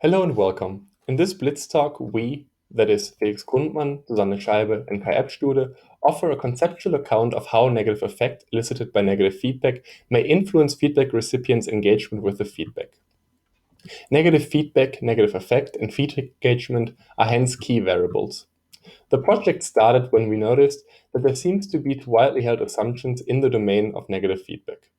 Hello and welcome. In this Blitz talk, we, that is Felix Grundmann, Susanne Scheibe, and Epstude, offer a conceptual account of how negative affect elicited by negative feedback may influence feedback recipients' engagement with the feedback. Negative feedback, negative affect, and feedback engagement are hence key variables. The project started when we noticed that there seems to be two widely held assumptions in the domain of negative feedback.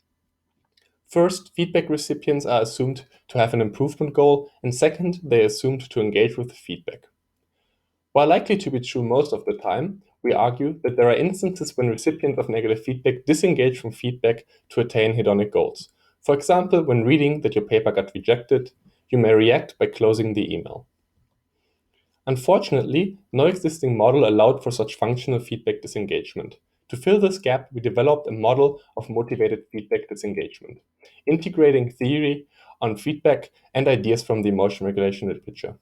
First, feedback recipients are assumed to have an improvement goal, and second, they are assumed to engage with the feedback. While likely to be true most of the time, we argue that there are instances when recipients of negative feedback disengage from feedback to attain hedonic goals. For example, when reading that your paper got rejected, you may react by closing the email. Unfortunately, no existing model allowed for such functional feedback disengagement. To fill this gap, we developed a model of motivated feedback disengagement, integrating theory on feedback and ideas from the emotion regulation literature.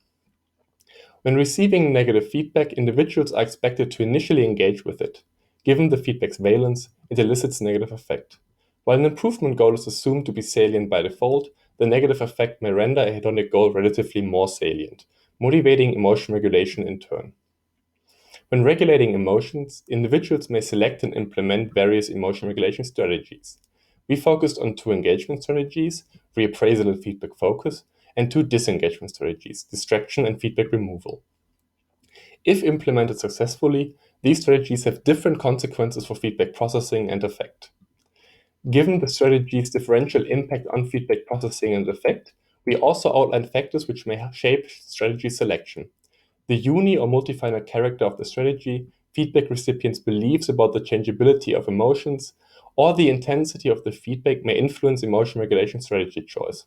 When receiving negative feedback, individuals are expected to initially engage with it. Given the feedback's valence, it elicits negative affect. While an improvement goal is assumed to be salient by default, the negative affect may render a hedonic goal relatively more salient, motivating emotion regulation in turn. When regulating emotions, individuals may select and implement various emotion regulation strategies. We focused on two engagement strategies, reappraisal and feedback focus, and two disengagement strategies, distraction and feedback removal. If implemented successfully, these strategies have different consequences for feedback processing and affect. Given the strategy's differential impact on feedback processing and affect, we also outline factors which may shape strategy selection. The uni or multi-finite character of the strategy, feedback recipients' beliefs about the changeability of emotions, or the intensity of the feedback may influence emotion regulation strategy choice.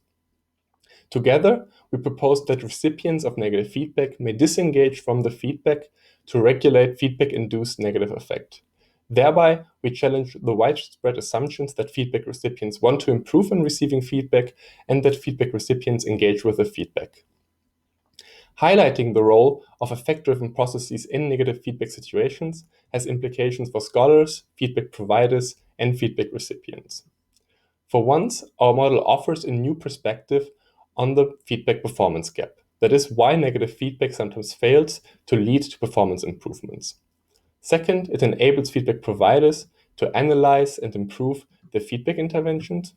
Together, we propose that recipients of negative feedback may disengage from the feedback to regulate feedback-induced negative affect. Thereby, we challenge the widespread assumptions that feedback recipients want to improve on receiving feedback and that feedback recipients engage with the feedback. Highlighting the role of affect-driven processes in negative feedback situations has implications for scholars, feedback providers, and feedback recipients. For once, our model offers a new perspective on the feedback performance gap. That is why negative feedback sometimes fails to lead to performance improvements. Second, it enables feedback providers to analyze and improve their feedback interventions.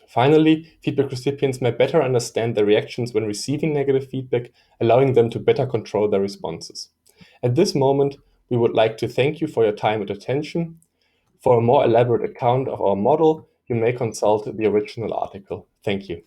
Finally, feedback recipients may better understand their reactions when receiving negative feedback, allowing them to better control their responses. At this moment, we would like to thank you for your time and attention. For a more elaborate account of our model, you may consult the original article. Thank you.